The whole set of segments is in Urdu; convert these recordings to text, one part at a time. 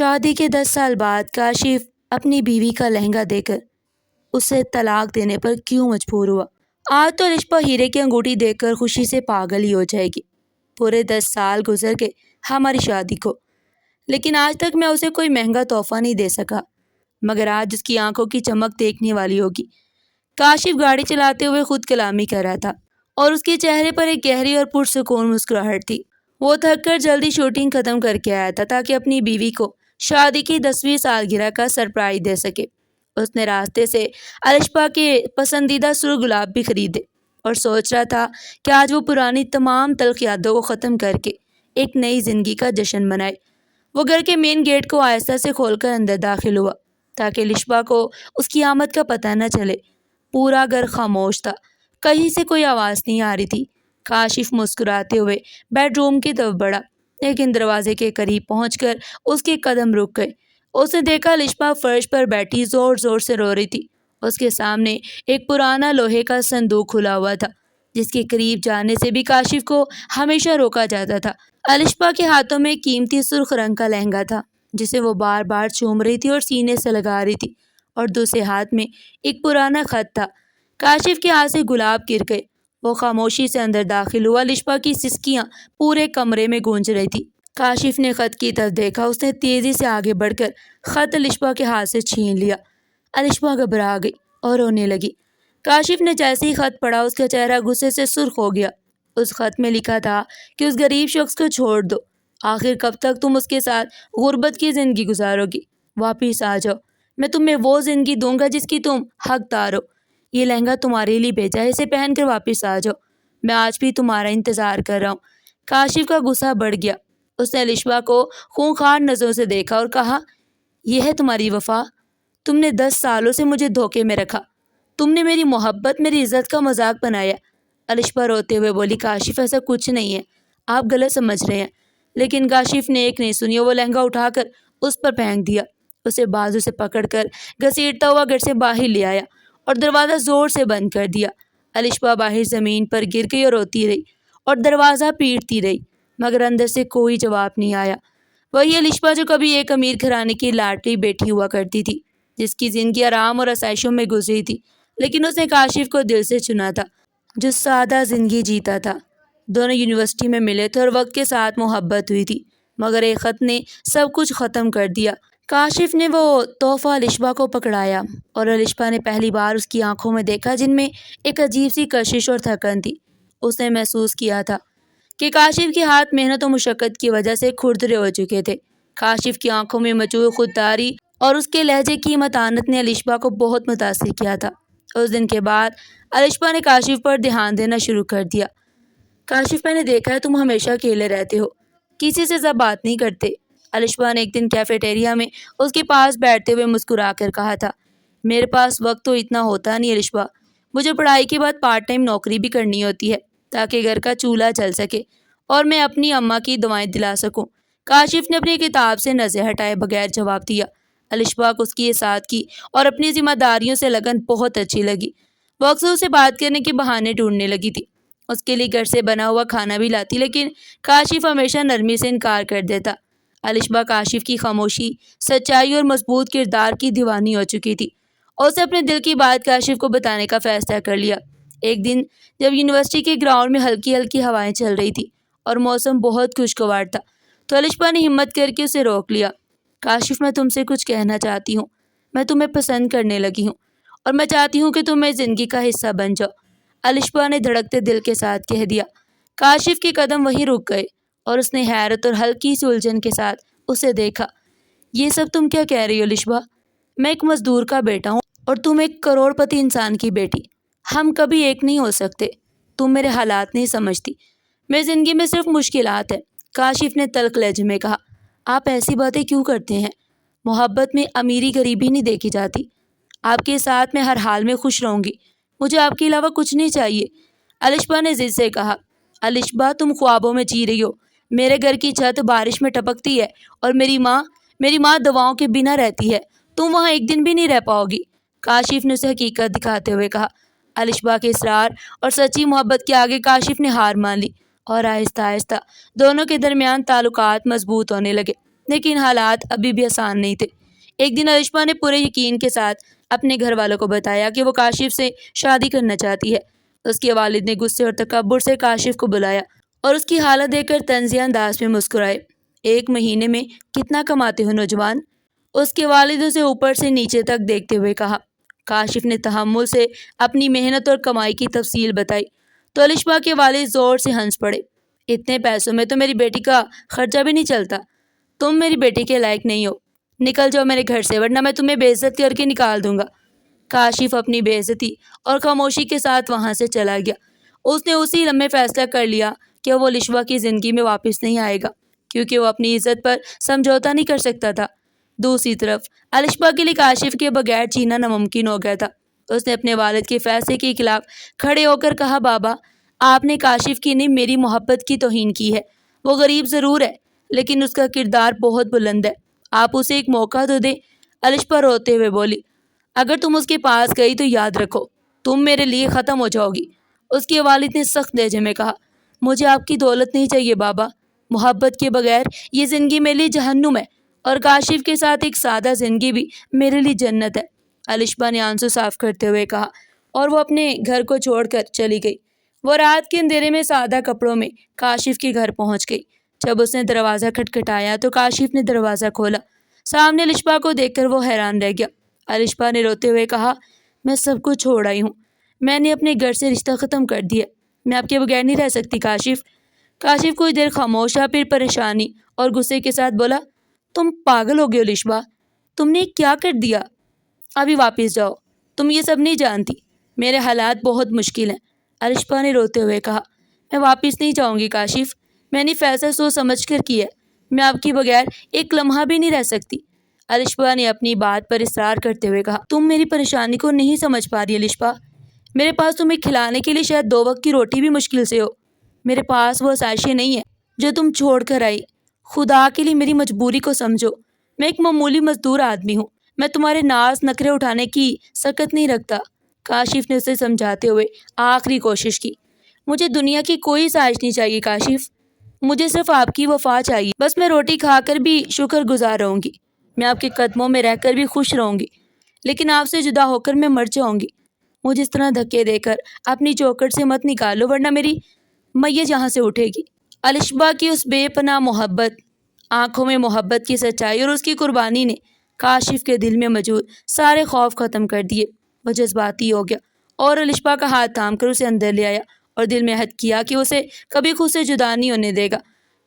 شادی کے 10 سال بعد کاشف اپنی بیوی کا لہنگا دے کر اسے طلاق دینے پر کیوں مجبور ہوا؟ آج تو رشپا ہیرے کی انگوٹھی دیکھ کر خوشی سے پاگل ہی ہو جائے گی۔ پورے 10 سال گزر گئے ہماری شادی کو، لیکن آج تک میں اسے کوئی مہنگا تحفہ نہیں دے سکا، مگر آج اس کی آنکھوں کی چمک دیکھنے والی ہوگی۔ کاشف گاڑی چلاتے ہوئے خود کلامی کر رہا تھا اور اس کے چہرے پر ایک گہری اور پرسکون مسکراہٹ تھی۔ وہ تھک کر جلدی شوٹنگ ختم کر کے آیا تھا تاکہ اپنی بیوی کو شادی کی 10ویں سالگرہ کا سرپرائز دے سکے۔ اس نے راستے سے الشپا کے پسندیدہ سرخ گلاب بھی خریدے اور سوچ رہا تھا کہ آج وہ پرانی تمام تلخ یادوں کو ختم کر کے ایک نئی زندگی کا جشن منائے۔ وہ گھر کے مین گیٹ کو آہستہ سے کھول کر اندر داخل ہوا تاکہ الشپا کو اس کی آمد کا پتہ نہ چلے۔ پورا گھر خاموش تھا، کہیں سے کوئی آواز نہیں آ رہی تھی۔ کاشف مسکراتے ہوئے بیڈ روم کی طرف بڑھا، لیکن دروازے کے قریب پہنچ کر اس کے قدم رک گئے۔ اس نے دیکھا الشپا فرش پر بیٹھی زور زور سے رو رہی تھی۔ اس کے سامنے ایک پرانا لوہے کا صندوق کھلا ہوا تھا جس کے قریب جانے سے بھی کاشف کو ہمیشہ روکا جاتا تھا۔ الشپا کے ہاتھوں میں قیمتی سرخ رنگ کا لہنگا تھا جسے وہ بار بار چوم رہی تھی اور سینے سے لگا رہی تھی، اور دوسرے ہاتھ میں ایک پرانا خط تھا۔ کاشف کے ہاتھ سے گلاب گر گئے۔ وہ خاموشی سے اندر داخل ہوا۔ الشپا کی سسکیاں پورے کمرے میں گونج رہی تھی۔ کاشف نے خط کی طرف دیکھا۔ اس نے تیزی سے آگے بڑھ کر خط الشپا کے ہاتھ سے چھین لیا۔ الشپا گھبرا گئی اور رونے لگی۔ کاشف نے جیسے ہی خط پڑھا اس کا چہرہ غصے سے سرخ ہو گیا۔ اس خط میں لکھا تھا کہ اس غریب شخص کو چھوڑ دو، آخر کب تک تم اس کے ساتھ غربت کی زندگی گزارو گی؟ واپس آ جاؤ، میں تمہیں وہ زندگی دوں گا جس کی تم حقدار ہو۔ یہ لہنگا تمہارے لیے بھیجا ہے، اسے پہن کر واپس آ جاؤ، میں آج بھی تمہارا انتظار کر رہا ہوں۔ کاشف کا غصہ بڑھ گیا۔ اس نے الشپا کو خونخوار نظروں سے دیکھا اور کہا، یہ ہے تمہاری وفا؟ تم نے 10 سالوں سے مجھے دھوکے میں رکھا، تم نے میری محبت، میری عزت کا مذاق بنایا۔ الشپا روتے ہوئے بولی، کاشف ایسا کچھ نہیں ہے، آپ غلط سمجھ رہے ہیں۔ لیکن کاشف نے ایک نہیں سنی، وہ لہنگا اٹھا کر اس پر پھینک دیا، اسے بازو سے پکڑ کر گھسیٹتا ہوا گھر سے باہر لے آیا اور دروازہ زور سے بند کر دیا۔ الشپا باہر زمین پر گر گئی اور روتی رہی اور دروازہ پیٹتی رہی، مگر اندر سے کوئی جواب نہیں آیا۔ وہی الشپا جو کبھی ایک امیر گھرانے کی لاڈلی بیٹی ہوا کرتی تھی، جس کی زندگی آرام اور آسائشوں میں گزری تھی، لیکن اس نے کاشف کو دل سے چنا تھا جو سادہ زندگی جیتا تھا۔ دونوں یونیورسٹی میں ملے تھے اور وقت کے ساتھ محبت ہوئی تھی، مگر ایک خط نے سب کچھ ختم کر دیا۔ کاشف نے وہ تحفہ الشپا کو پکڑایا اور الشپا نے پہلی بار اس کی آنکھوں میں دیکھا جن میں ایک عجیب سی کشش اور تھکن تھی۔ اس نے محسوس کیا تھا کہ کاشف کے ہاتھ محنت و مشقت کی وجہ سے کھردرے ہو چکے تھے۔ کاشف کی آنکھوں میں مچھول خودداری اور اس کے لہجے کی متانت نے الشپا کو بہت متاثر کیا تھا۔ اس دن کے بعد الشپا نے کاشف پر دھیان دینا شروع کر دیا۔ کاشف، میں نے دیکھا ہے تم ہمیشہ اکیلے رہتے ہو، کسی سے زیادہ بات نہیں کرتے۔ الشپا نے ایک دن کیفیٹیریا میں اس کے پاس بیٹھتے ہوئے مسکرا کر کہا تھا، میرے پاس وقت تو اتنا ہوتا نہیں الشپا، مجھے پڑھائی کے بعد پارٹ ٹائم نوکری بھی کرنی ہوتی ہے تاکہ گھر کا چولہا چل سکے اور میں اپنی اماں کی دعائیں دلا سکوں۔ کاشف نے اپنی کتاب سے نظر ہٹائے بغیر جواب دیا۔ الشپا کو اس کی سادگی اور اپنی ذمہ داریوں سے لگن بہت اچھی لگی۔ وہ اکثر اسے بات کرنے کے بہانے ڈھونڈنے لگی تھی۔ اس کے لیے گھر سے بنا ہوا کھانا بھی لاتی، لیکن کاشف ہمیشہ نرمی سے انکار کر دیتا۔ الشپا کاشف کی خاموشی، سچائی اور مضبوط کردار کی دیوانی ہو چکی تھی اور اسے اپنے دل کی بات کاشف کو بتانے کا فیصلہ کر لیا۔ ایک دن جب یونیورسٹی کے گراؤنڈ میں ہلکی ہلکی ہوائیں چل رہی تھی اور موسم بہت خوشگوار تھا تو الشپا نے ہمت کر کے اسے روک لیا۔ کاشف، میں تم سے کچھ کہنا چاہتی ہوں، میں تمہیں پسند کرنے لگی ہوں اور میں چاہتی ہوں کہ تم میری زندگی کا حصہ بن جاؤ، الشپا نے دھڑکتے دل کے ساتھ کہہ دیا۔ کاشف کے قدم وہیں رک گئے اور اس نے حیرت اور ہلکی سی الجھن کے ساتھ اسے دیکھا۔ یہ سب تم کیا کہہ رہی ہو الشپا؟ میں ایک مزدور کا بیٹا ہوں اور تم ایک کروڑ پتی انسان کی بیٹی، ہم کبھی ایک نہیں ہو سکتے۔ تم میرے حالات نہیں سمجھتی، میری زندگی میں صرف مشکلات ہیں۔ کاشف نے تلخ لہجے میں کہا، آپ ایسی باتیں کیوں کرتے ہیں؟ محبت میں امیری غریبی نہیں دیکھی جاتی۔ آپ کے ساتھ میں ہر حال میں خوش رہوں گی، مجھے آپ کے علاوہ کچھ نہیں چاہیے، الشپا نے ضد سے کہا۔ الشپا، تم خوابوں میں جی رہی ہو، میرے گھر کی چھت بارش میں ٹپکتی ہے اور میری ماں دواؤں کے بنا رہتی ہے، تم وہاں ایک دن بھی نہیں رہ پاؤ گی، کاشف نے اسے حقیقت دکھاتے ہوئے کہا۔ الشپا کے اصرار اور سچی محبت کے آگے کاشف نے ہار مان لی اور آہستہ آہستہ دونوں کے درمیان تعلقات مضبوط ہونے لگے۔ لیکن حالات ابھی بھی آسان نہیں تھے۔ ایک دن الشبا نے پورے یقین کے ساتھ اپنے گھر والوں کو بتایا کہ وہ کاشف سے شادی کرنا چاہتی ہے۔ اس کے والد نے غصے اور تکبر سے کاشف کو بلایا اور اس کی حالت دیکھ کر طنزیہ انداز میں مسکرائے۔ 1 مہینے میں کتنا کماتے ہو نوجوان؟ اس کے والد اسے اوپر سے نیچے تک دیکھتے ہوئے کہا۔ کاشف نے تحمل سے اپنی محنت اور کمائی کی تفصیل بتائی تو الشبا کے والد زور سے ہنس پڑے۔ اتنے پیسوں میں تو میری بیٹی کا خرچہ بھی نہیں چلتا۔ تم میری بیٹی کے لائق نہیں ہو، نکل جاؤ میرے گھر سے ورنہ میں تمہیں بے عزت کر کے نکال دوں گا۔ کاشف اپنی بے عزتی اور خاموشی کے ساتھ وہاں سے چلا گیا۔ اس نے اسی لمحے فیصلہ کر لیا کہ وہ الشبا کی زندگی میں واپس نہیں آئے گا، کیونکہ وہ اپنی عزت پر سمجھوتا نہیں کر سکتا تھا۔ دوسری طرف الشبا کے لیے کاشف کے بغیر جینا ناممکن ہو گیا تھا۔ اس نے اپنے والد کے فیصلے کے خلاف کھڑے ہو کر کہا، بابا آپ نے کاشف کی نہیں میری محبت کی توہین کی ہے۔ وہ غریب ضرور ہے لیکن اس کا کردار بہت بلند ہے، آپ اسے ایک موقع تو دیں۔ الشبا روتے ہوئے بولی، اگر تم اس کے پاس گئی تو یاد رکھو تم میرے لیے ختم ہو جاؤ گی۔ اس کے والد نے سخت لہجے میں کہا، مجھے آپ کی دولت نہیں چاہیے بابا، محبت کے بغیر یہ زندگی میرے لیے جہنم ہے اور کاشف کے ساتھ ایک سادہ زندگی بھی میرے لیے جنت ہے۔ الشبا نے آنسو صاف کرتے ہوئے کہا اور وہ اپنے گھر کو چھوڑ کر چلی گئی۔ وہ رات کے اندھیرے میں سادہ کپڑوں میں کاشف کے گھر پہنچ گئی۔ جب اس نے دروازہ کھٹکھٹایا تو کاشف نے دروازہ کھولا۔ سامنے الشبا کو دیکھ کر وہ حیران رہ گیا۔ الشبا نے روتے ہوئے کہا، میں سب کچھ چھوڑ آئی ہوں، میں نے اپنے گھر سے رشتہ ختم کر دیا، میں آپ کے بغیر نہیں رہ سکتی کاشف۔ کاشف کچھ دیر خاموش رہا، پھر پریشانی اور غصے کے ساتھ بولا، تم پاگل ہو گئے الشبا، تم نے کیا کر دیا؟ ابھی واپس جاؤ، تم یہ سب نہیں جانتی، میرے حالات بہت مشکل ہیں۔ الشبا نے روتے ہوئے کہا، میں واپس نہیں جاؤں گی کاشف، میں نے فیصلہ سوچ سمجھ کر کیا ہے، میں آپ کے بغیر ایک لمحہ بھی نہیں رہ سکتی۔ الشبا نے اپنی بات پر اصرار کرتے ہوئے کہا، تم میری پریشانی کو نہیں سمجھ پا رہی الشبا، میرے پاس تمہیں کھلانے کے لیے شاید 2 وقت کی روٹی بھی مشکل سے ہو، میرے پاس وہ آسائشیں نہیں ہیں جو تم چھوڑ کر آئی۔ خدا کے لیے میری مجبوری کو سمجھو، میں ایک معمولی مزدور آدمی ہوں، میں تمہارے ناز نخرے اٹھانے کی سکت نہیں رکھتا۔ کاشف نے اسے سمجھاتے ہوئے آخری کوشش کی، مجھے دنیا کی کوئی سازش نہیں چاہیے کاشف، مجھے صرف آپ کی وفا چاہیے، بس میں روٹی کھا کر بھی شکر گزار رہوں گی، میں آپ کے قدموں میں رہ کر بھی خوش رہوں گی، لیکن آپ سے جدا ہو کر میں مر جاؤں گی۔ مجھے اس طرح دھکے دے کر اپنی چوکھٹ سے مت نکالو ورنہ میری میت یہاں سے اٹھے گی۔ الشبا کی اس بے پناہ محبت، آنکھوں میں محبت کی سچائی اور اس کی قربانی نے کاشف کے دل میں موجود سارے خوف ختم کر دیے۔ وہ جذباتی ہو گیا اور الشبا کا ہاتھ تھام کر اسے اندر لے آیا اور دل میں عہد کیا کہ اسے کبھی خود سے جدا نہیں ہونے دے گا۔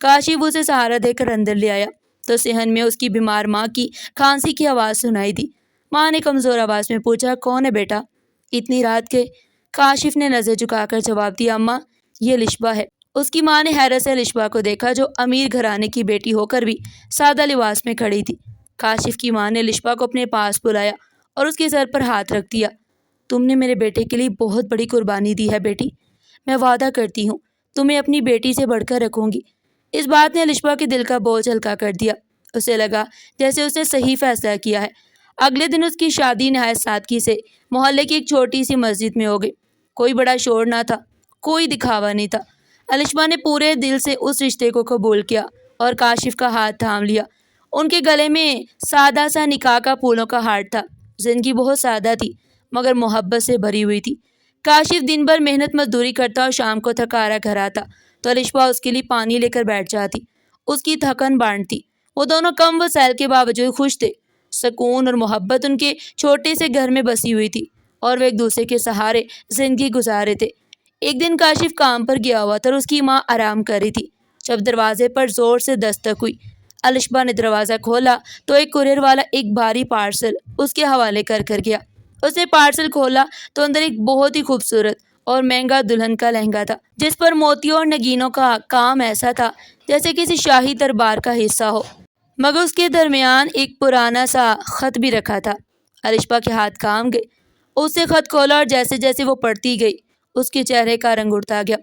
کاشف اسے سہارا دے کر اندر لے آیا تو صحن میں اس کی بیمار ماں کی کھانسی کی آواز سنائی دی۔ ماں نے کمزور آواز میں پوچھا، کون ہے بیٹا؟ اتنی رات کے؟ کاشف نے نظر جھکا کر جواب دیا، اماں یہ الشبا ہے۔ اس کی ماں نے حیرت سے الشبا کو دیکھا جو امیر گھرانے کی بیٹی ہو کر بھی سادہ لباس میں کھڑی تھی۔ کاشف کی ماں نے الشبا کو اپنے پاس بلایا اور اس کے سر پر ہاتھ رکھ دیا، تم نے میرے بیٹے کے لیے بہت بڑی قربانی دی ہے بیٹی، میں وعدہ کرتی ہوں تمہیں اپنی بیٹی سے بڑھ کر رکھوں گی۔ اس بات نے الشبا کے دل کا بوجھ ہلکا کر دیا۔ اسے لگا جیسے اس نے صحیح فیصلہ کیا ہے۔ اگلے دن اس کی شادی نہایت سادگی سے محلے کی ایک چھوٹی سی مسجد میں ہو گئی۔ کوئی بڑا شور نہ تھا، کوئی دکھاوا نہیں تھا۔ الشبا نے پورے دل سے اس رشتے کو قبول کیا اور کاشف کا ہاتھ تھام لیا۔ ان کے گلے میں سادہ سا نکاح کا پھولوں کا ہار تھا۔ زندگی بہت سادہ تھی مگر محبت سے بھری ہوئی تھی۔ کاشف دن بھر محنت مزدوری کرتا اور شام کو تھکا ہارا گھر آتا تو الشبا اس کے لیے پانی لے کر بیٹھ جاتی، اس کی تھکن بانٹتی۔ وہ دونوں کم وسائل کے باوجود خوش تھے۔ سکون اور محبت ان کے چھوٹے سے گھر میں بسی ہوئی تھی اور وہ ایک دوسرے کے سہارے زندگی گزارے تھے۔ ایک دن کاشف کام پر گیا ہوا تھا اور اس کی ماں آرام کر رہی تھی جب دروازے پر زور سے دستک ہوئی۔ الشبا نے دروازہ کھولا تو ایک کورئیر والا ایک بھاری پارسل اس کے حوالے کر گیا۔ اس نے پارسل کھولا تو اندر ایک بہت ہی خوبصورت اور مہنگا دلہن کا لہنگا تھا جس پر موتیوں اور نگینوں کا کام ایسا تھا جیسے کسی شاہی دربار کا حصہ ہو، مگر اس کے درمیان ایک پرانا سا خط بھی رکھا تھا۔ الشبا کے ہاتھ کام گئے، اس نے خط کھولا اور جیسے جیسے وہ پڑھتی گئی اس کے چہرے کا رنگ اڑتا گیا۔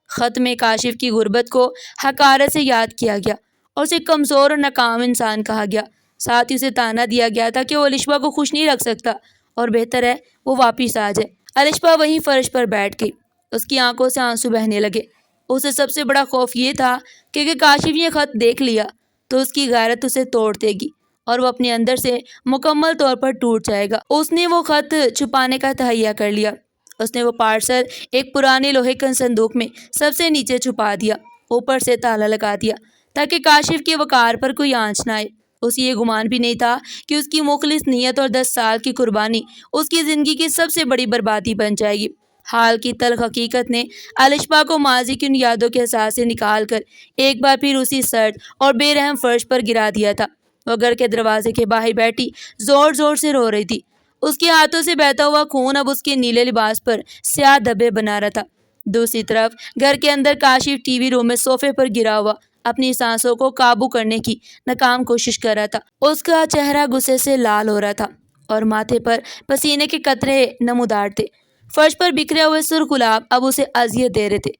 خط میں کاشف کی غربت کو حقارت سے یاد کیا گیا اور اسے کمزور اور ناکام انسان کہا گیا۔ ساتھ ہی اسے تانا دیا گیا تھا کہ وہ الشبا کو خوش نہیں رکھ سکتا اور بہتر ہے وہ واپس آ جائے۔ الشبا وہیں فرش پر بیٹھ گئی، اس کی آنکھوں سے آنسو بہنے لگے۔ اسے سب سے بڑا خوف یہ تھا کہ اگر کاشف یہ خط دیکھ لیا تو اس کی غیرت اسے توڑ دے گی اور وہ اپنے اندر سے مکمل طور پر ٹوٹ جائے گا۔ اس نے وہ خط چھپانے کا تہیہ کر لیا۔ اس نے وہ پارسل ایک پرانے لوہے کے صندوق میں سب سے نیچے چھپا دیا، اوپر سے تالا لگا دیا تاکہ کاشف کے وقار پر کوئی آنچ نہ آئے۔ اسے یہ گمان بھی نہیں تھا کہ اس کی مخلص نیت اور 10 سال کی قربانی اس کی زندگی کی سب سے بڑی بربادی بن جائے گی۔ حال کی تلخ حقیقت نے الشبا کو ماضی کی ان یادوں کے احساس سے نکال کر ایک بار پھر اسی سرد اور بے رحم فرش پر گرا دیا تھا۔ وہ گھر کے دروازے کے باہر بیٹھی زور زور سے رو رہی تھی۔ اس کے ہاتھوں سے بہتا ہوا خون اب اس کے نیلے لباس پر سیاہ دھبے بنا رہا تھا۔ دوسری طرف گھر کے اندر کاشف ٹی وی روم میں صوفے پر گرا ہوا اپنی سانسوں کو قابو کرنے کی ناکام کوشش کر رہا تھا۔ اس کا چہرہ غصے سے لال ہو رہا تھا اور ماتھے پر پسینے کے قطرے نمودار تھے۔ فرش پر بکھرے ہوئے سرخ گلاب اب اسے اذیت دے رہے تھے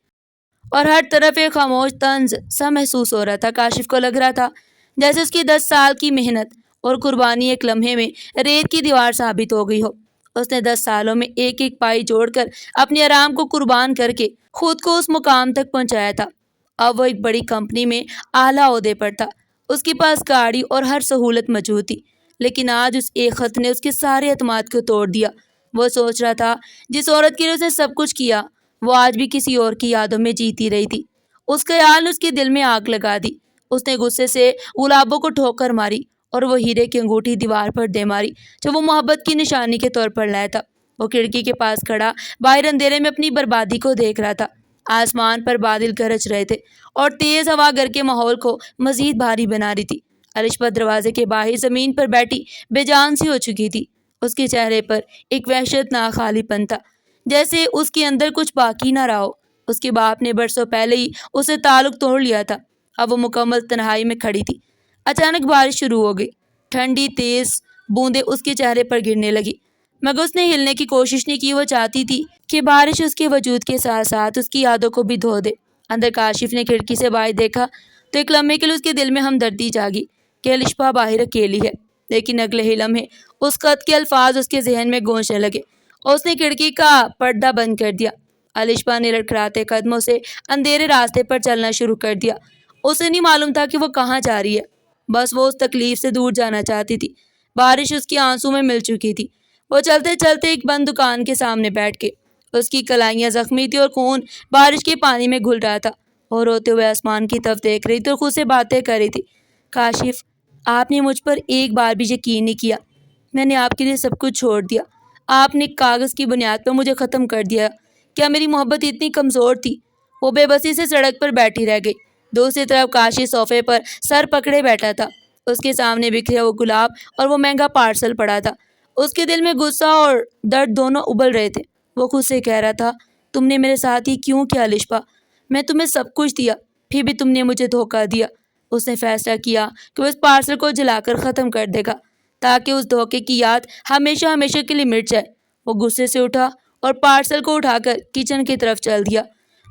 اور ہر طرف ایک خاموش طنز سا محسوس ہو رہا تھا۔ کاشف کو لگ رہا تھا جیسے اس کی 10 سال کی محنت اور قربانی ایک لمحے میں ریت کی دیوار ثابت ہو گئی ہو۔ اس نے 10 سالوں میں ایک ایک پائی جوڑ کر اپنے آرام کو قربان کر کے خود کو اس مقام تک پہنچایا تھا۔ اب وہ ایک بڑی کمپنی میں اعلیٰ عہدے پر تھا، اس کے پاس گاڑی اور ہر سہولت موجود تھی، لیکن آج اس ایک خط نے اس کے سارے اعتماد کو توڑ دیا۔ وہ سوچ رہا تھا جس عورت کے لیے اس نے سب کچھ کیا وہ آج بھی کسی اور کی یادوں میں جیتی رہی تھی۔ اس خیال نے اس کے دل میں آگ لگا دی۔ اس نے غصے سے گلابوں کو ٹھوکر ماری اور وہ ہیرے کی انگوٹھی دیوار پر دے ماری جو وہ محبت کی نشانی کے طور پر لایا تھا۔ وہ کھڑکی کے پاس کھڑا باہر اندھیرے میں اپنی بربادی کو دیکھ رہا تھا۔ آسمان پر بادل گرج رہے تھے اور تیز ہوا گھر کے ماحول کو مزید بھاری بنا رہی تھی۔ الشبا دروازے کے باہر زمین پر بیٹھی بے جان سی ہو چکی تھی۔ اس کے چہرے پر ایک وحشتناک خالی پن تھا، جیسے اس کے اندر کچھ باقی نہ رہا ہو۔ اس کے باپ نے برسوں پہلے ہی اسے تعلق توڑ لیا تھا۔ اب وہ مکمل تنہائی میں کھڑی تھی۔ اچانک بارش شروع ہو گئی۔ ٹھنڈی تیز بوندیں اس کے چہرے پر گرنے لگی، مگر اس نے ہلنے کی کوشش نہیں کی۔ وہ چاہتی تھی کہ بارش اس کے وجود کے ساتھ ساتھ اس کی یادوں کو بھی دھو دے۔ اندر کاشف نے کھڑکی سے باہر دیکھا تو ایک لمحے کے لیے اس کے دل میں ہمدردی جاگی کہ الشبا باہر اکیلی ہے، لیکن اگلے ہی لمحے اس خط کے الفاظ اس کے ذہن میں گونجنے لگے اور اس نے کھڑکی کا پردہ بند کر دیا۔ الشبا نے لڑکھڑاتے قدموں سے اندھیرے راستے پر چلنا شروع کر دیا۔ اسے نہیں معلوم تھا کہ وہ کہاں جا رہی ہے، بس وہ اس تکلیف سے دور جانا چاہتی تھی۔ بارش اس کی آنسوں میں مل چکی تھی۔ وہ چلتے چلتے ایک بند دکان کے سامنے بیٹھ کے، اس کی کلائیاں زخمی تھی اور خون بارش کے پانی میں گھل رہا تھا، اور روتے ہوئے آسمان کی طرف دیکھ رہی تھی اور خود سے باتیں کر رہی تھی۔ کاشف، آپ نے مجھ پر ایک بار بھی یقین نہیں کیا۔ میں نے آپ کے لیے سب کچھ چھوڑ دیا۔ آپ نے کاغذ کی بنیاد پر مجھے ختم کر دیا۔ کیا میری محبت اتنی کمزور تھی؟ وہ بے بسی سے سڑک پر بیٹھی رہ گئی۔ دوسری طرف کاشف صوفے پر سر پکڑے بیٹھا تھا۔ اس کے سامنے بکھرے وہ گلاب اور وہ مہنگا پارسل پڑا تھا۔ اس کے دل میں غصہ اور درد دونوں ابل رہے تھے۔ وہ خود سے کہہ رہا تھا، تم نے میرے ساتھ ہی کیوں کیا الشبا؟ میں تمہیں سب کچھ دیا، پھر بھی تم نے مجھے دھوکہ دیا۔ اس نے فیصلہ کیا کہ وہ اس پارسل کو جلا کر ختم کر دے گا تاکہ اس دھوکے کی یاد ہمیشہ ہمیشہ کے لیے مٹ جائے۔ وہ غصے سے اٹھا اور پارسل کو اٹھا کر کچن کی طرف چل دیا۔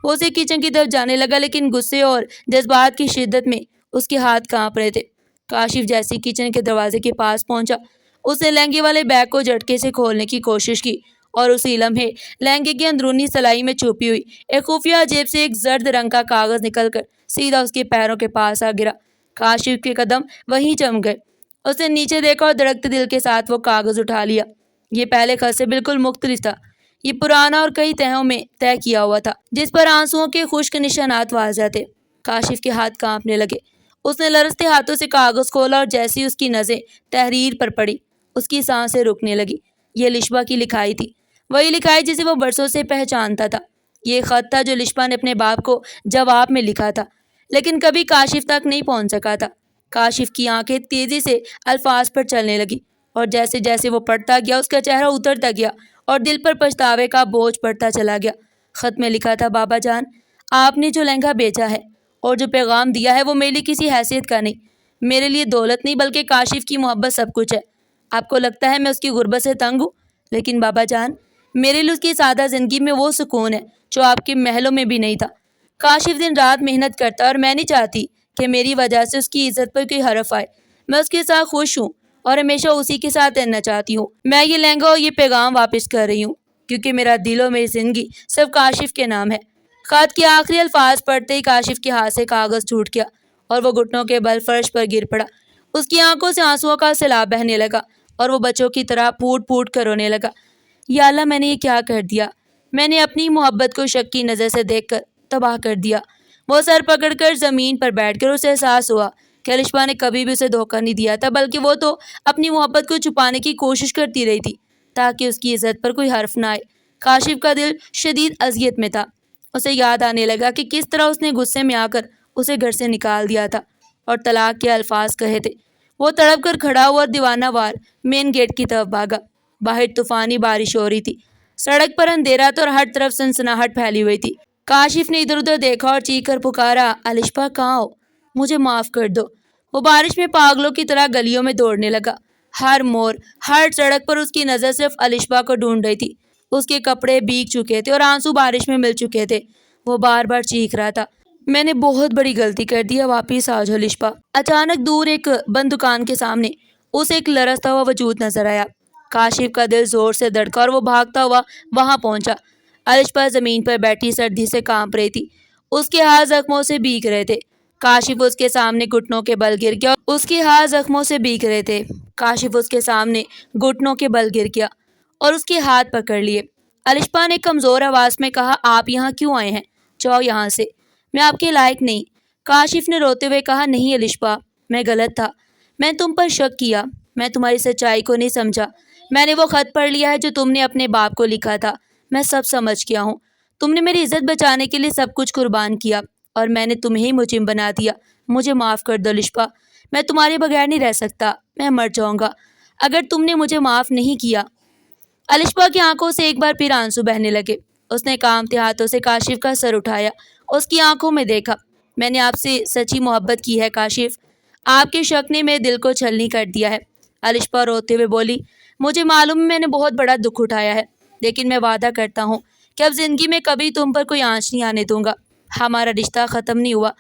وہ اسے کچن کی طرف جانے لگا، لیکن غصے اور جذبات کی شدت میں اس کے ہاتھ کانپ رہے تھے۔ کاشف جیسے کچن کے دروازے کے پاس پہنچا، اس نے لہنگے والے بیگ کو جھٹکے سے کھولنے کی کوشش کی اور اسی لمحے لہنگے کی اندرونی سلائی میں چھپی ہوئی ایک خفیہ جیب سے ایک زرد رنگ کا کاغذ نکل کر سیدھا اس کے پیروں کے پاس آ گرا۔ کاشف کے قدم وہیں جم گئے۔ اس نے نیچے دیکھا اور دھڑکتے دل کے ساتھ وہ کاغذ اٹھا لیا۔ یہ پہلے خط سے بالکل مختلف تھا۔ یہ پرانا اور کئی تہوں میں طے کیا ہوا تھا، جس پر آنسوؤں کے خشک نشانات واضح تھے۔ کاشف کے ہاتھ کانپنے لگے۔ اس نے لرزتے ہاتھوں سے کاغذ کھولا اور جیسی اس کی نظریں تحریر پر پڑی، اس کی سانسیں رکنے لگی۔ یہ الشبا کی لکھائی تھی، وہی لکھائی جسے وہ برسوں سے پہچانتا تھا۔ یہ خط تھا جو الشبا نے اپنے باپ کو جواب میں لکھا تھا، لیکن کبھی کاشف تک نہیں پہنچ سکا تھا۔ کاشف کی آنکھیں تیزی سے الفاظ پر چلنے لگی اور جیسے جیسے وہ پڑھتا گیا اس کا چہرہ اترتا گیا اور دل پر پچھتاوے کا بوجھ پڑتا چلا گیا۔ خط میں لکھا تھا، بابا جان، آپ نے جو لہنگا بیچا ہے اور جو پیغام دیا ہے وہ میرے لیے کسی حیثیت کا نہیں، میرے لیے دولت نہیں بلکہ کاشف کی محبت سب کچھ ہے۔ آپ کو لگتا ہے میں اس کی غربت سے تنگ ہوں، لیکن بابا جان، میرے لیے اس کی سادہ زندگی میں وہ سکون ہے جو آپ کے محلوں میں بھی نہیں تھا۔ کاشف دن رات محنت کرتا ہے اور میں نہیں چاہتی کہ میری وجہ سے اس کی عزت پر کوئی حرف آئے۔ میں اس کے ساتھ خوش ہوں اور ہمیشہ اسی کے ساتھ رہنا چاہتی ہوں۔ میں یہ لہنگا اور یہ پیغام واپس کر رہی ہوں کیونکہ میرا دل اور میری زندگی صرف کاشف کے نام ہے۔ خط کے آخری الفاظ پڑھتے ہی کاشف کے ہاتھ سے کاغذ ٹوٹ گیا اور وہ گھٹنوں کے بل فرش پر گر پڑا۔ اس کی آنکھوں سے آنسوؤں کا سیلاب بہنے لگا اور وہ بچوں کی طرح پھوٹ پھوٹ کر رونے لگا۔ یا اللہ، میں نے یہ کیا کر دیا؟ میں نے اپنی محبت کو شک کی نظر سے دیکھ کر تباہ کر دیا۔ وہ سر پکڑ کر زمین پر بیٹھ کر اسے احساس ہوا کہ الشبا نے کبھی بھی اسے دھوکہ نہیں دیا تھا، بلکہ وہ تو اپنی محبت کو چھپانے کی کوشش کرتی رہی تھی تاکہ اس کی عزت پر کوئی حرف نہ آئے۔ کاشف کا دل شدید اذیت میں تھا۔ اسے یاد آنے لگا کہ کس طرح اس نے غصے میں آ کر اسے گھر سے نکال دیا تھا اور طلاق کے الفاظ کہے تھے۔ وہ تڑپ کر کھڑا ہوا اور دیوانہ وار مین گیٹ کی طرف بھاگا۔ باہر طوفانی بارش ہو رہی تھی، سڑک پر اندھیرا تھا اور ہر طرف سنسناہٹ پھیلی ہوئی تھی۔ کاشف نے ادھر ادھر دیکھا اور چیخ کر پکارا، الشبا کہاں ہو؟ مجھے معاف کر دو۔ وہ بارش میں پاگلوں کی طرح گلیوں میں دوڑنے لگا۔ ہر موڑ، ہر سڑک پر اس کی نظر صرف الشبا کو ڈھونڈ رہی تھی۔ اس کے کپڑے بھیگ چکے تھے اور آنسو بارش میں مل چکے تھے۔ وہ بار بار چیخ رہا تھا، میں نے بہت بڑی غلطی کر دی ہے، واپس آ جاؤ الشبا۔ اچانک دور ایک بند دکان کے سامنے اسے ایک لرزتا ہوا وجود نظر آیا۔ کاشف کا دل زور سے دھڑکا اور وہ بھاگتا ہوا وہاں پہنچا۔ الشبا زمین پر بیٹھی سردی سے کانپ رہی تھی۔ اس کے ہاتھ زخموں سے بھیگ رہے تھے۔ کاشف اس کے سامنے گھٹنوں کے بل گر گیا اور اس کے ہاتھ زخموں سے بھیگ رہے تھے۔ کاشف اس کے سامنے گھٹنوں کے بل گر گیا اور اس کے ہاتھ پکڑ لیے۔ الشبا نے کمزور آواز میں کہا، آپ یہاں کیوں آئے ہیں؟ جاؤ یہاں سے، میں آپ کے لائق نہیں۔ کاشف نے روتے ہوئے کہا، نہیں الشبا، میں غلط تھا، میں تم پر شک کیا، میں تمہاری سچائی کو نہیں سمجھا۔ میں نے وہ خط پڑھ لیا ہے جو تم نے اپنے باپ کو لکھا تھا، میں سب سمجھ گیا ہوں۔ تم نے میری عزت بچانے کے لیے سب کچھ قربان کیا اور میں نے تمہیں ہی مجرم بنا دیا۔ مجھے معاف کر دو الشبا، میں تمہارے بغیر نہیں رہ سکتا، میں مر جاؤں گا اگر تم نے مجھے معاف نہیں کیا۔ الشبا کی آنکھوں سے ایک بار پھر آنسو بہنے لگے۔ اس نے کانپتے ہاتھوں سے کاشف کا سر اٹھایا، اس کی آنکھوں میں دیکھا۔ میں نے آپ سے سچی محبت کی ہے کاشف، آپ کے شک نے میرے دل کو چھلنی کر دیا ہے۔ الشبا روتے ہوئے بولی، مجھے معلوم ہے میں نے بہت بڑا دکھ اٹھایا ہے، لیکن میں وعدہ کرتا ہوں کہ اب زندگی میں کبھی تم پر کوئی آنچ نہیں آنے دوں گا۔ ہمارا رشتہ ختم نہیں ہوا،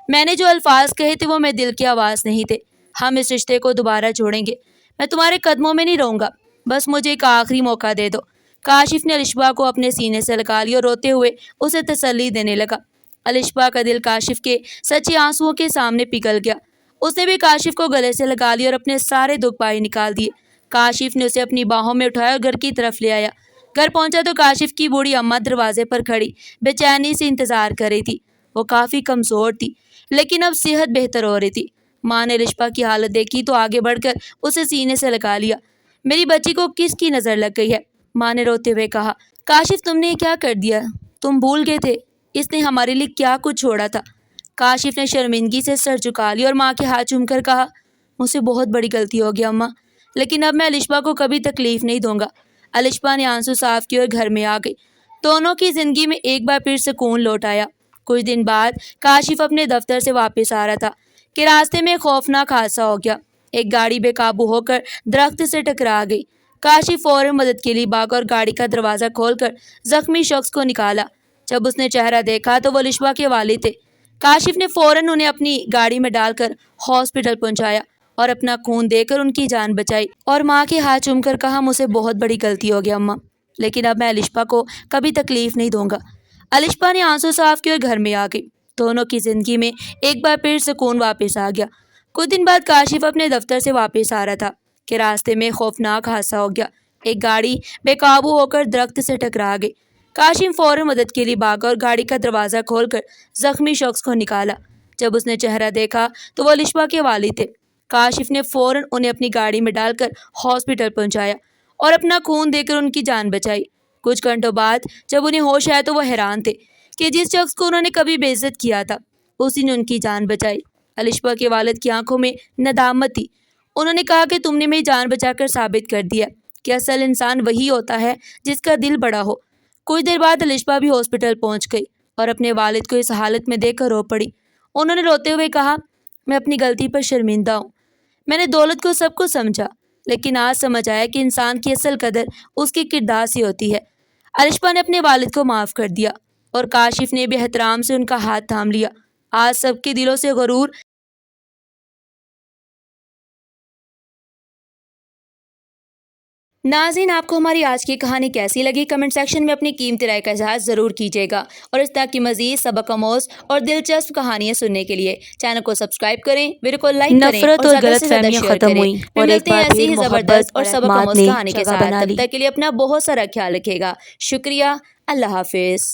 میں نے جو الفاظ کہے تھے وہ میرے دل کی آواز نہیں تھے۔ ہم اس رشتے کو دوبارہ جوڑیں گے، میں تمہارے قدموں میں نہیں رہوں گا، بس مجھے ایک آخری موقع دے دو۔ کاشف نے الشبا کو اپنے سینے سے لگا لیا اور روتے ہوئے اسے تسلی دینے لگا۔ الشبا کا دل کاشف کے سچے آنسوؤں کے سامنے پگھل گیا۔ اس نے بھی کاشف کو گلے سے لگا لیا اور اپنے سارے دکھ باہر نکال دیے۔ کاشف نے اسے اپنی باہوں میں اٹھایا اور گھر کی طرف لے آیا۔ گھر پہنچا تو کاشف کی بوڑھی اماں دروازے پر کھڑی بے چینی سے انتظار کر رہی تھی۔ وہ کافی کمزور تھی لیکن اب صحت بہتر ہو رہی تھی۔ ماں نے الشبا کی حالت دیکھی تو آگے بڑھ کر اسے سینے سے لگا لیا۔ میری بچی کو کس کی نظر لگ گئی ہے؟ ماں نے روتے ہوئے کہا، کاشف تم نے یہ کیا کر دیا؟ تم بھول گئے تھے اس نے ہمارے لیے کیا کچھ چھوڑا تھا۔ کاشف نے شرمندگی سے سر جھکا لیا اور ماں کے ہاتھ چوم کر کہا، مجھ سے بہت بڑی غلطی ہو گئی اماں، لیکن اب میں الشبا کو کبھی تکلیف نہیں دوں گا۔ الشبا نے آنسو صاف کیے اور گھر میں آ گئی۔ دونوں کی زندگی میں ایک بار پھر سکون لوٹ آیا۔ کچھ دن بعد کاشف اپنے دفتر سے واپس آ رہا تھا کہ راستے میں خوفناک حادثہ ہو گیا۔ ایک گاڑی بے قابو ہو کر درخت سے ٹکرا گئی۔ کاشف فوراً مدد کے لیے بھاگا اور گاڑی کا دروازہ کھول کر زخمی شخص کو نکالا۔ جب اس نے چہرہ دیکھا تو وہ الشبا کے والد تھے۔ کاشف نے فوراً انہیں اپنی گاڑی میں ڈال کر ہاسپٹل پہنچایا اور اپنا خون دے کر ان کی جان بچائی اور ماں کے ہاتھ چوم کر کہا، مجھ سے بہت بڑی غلطی ہو گئی اماں، لیکن اب میں الشبا کو کبھی تکلیف نہیں دوں گا۔ الشبا نے آنسو صاف کیے اور گھر میں آ گئی۔ دونوں کی زندگی میں ایک بار پھر سکون واپس آ گیا۔ کچھ دن بعد کاشف اپنے دفتر سے واپس آ رہا تھا کہ راستے میں خوفناک حادثہ ہو گیا۔ ایک گاڑی بے قابو ہو کر درخت سے ٹکرا گئی۔ کاشف فوراً مدد کے لیے بھاگا اور گاڑی کا دروازہ کھول کر زخمی شخص کو نکالا۔ جب اس نے چہرہ دیکھا تو وہ الشبا کے والد تھے۔ کاشف نے فوراً انہیں اپنی گاڑی میں ڈال کر ہاسپٹل پہنچایا اور اپنا خون دے کر ان کی جان بچائی۔ کچھ گھنٹوں بعد جب انہیں ہوش آیا تو وہ حیران تھے کہ جس شخص کو انہوں نے کبھی بے عزت کیا تھا اسی نے ان کی جان بچائی۔ الشبا کے والد کی آنکھوں میں ندامت تھی۔ انہوں نے کہا کہ تم نے میری جان بچا کر ثابت کر دیا کہ اصل انسان وہی ہوتا ہے جس کا دل بڑا ہو۔ کچھ دیر بعد الشبا بھی ہاسپٹل پہنچ گئی اور اپنے والد کو اس حالت میں دیکھ کر رو پڑی۔ انہوں نے روتے ہوئے کہا، میں اپنی غلطی پر شرمندہ ہوں، میں نے دولت کو سب کچھ سمجھا لیکن آج سمجھ آیا کہ انسان کی اصل قدر اس کے کردار سے ہوتی ہے۔ الشبا نے اپنے والد کو معاف کر دیا اور کاشف نے بے احترام سے ان کا ہاتھ تھام لیا۔ آج سب کے دلوں سے غرور ناظرین، آپ کو ہماری آج کی کہانی کیسی لگی؟ کمنٹ سیکشن میں اپنی قیمتی رائے کا اظہار ضرور کیجیے گا، اور اس طرح کی مزید سبق آموز اور دلچسپ کہانیاں سننے کے لیے چینل کو سبسکرائب کریں، ویڈیو کو لائک کریں اور زیادہ سے زیادہ شیئر کریں۔ پھر ملتے ہیں ایسی ہی زبردست اور سبق آموز کہانی کے ساتھ، تب تک کے لیے اپنا بہت سارا خیال رکھیے گا۔ شکریہ، اللہ حافظ۔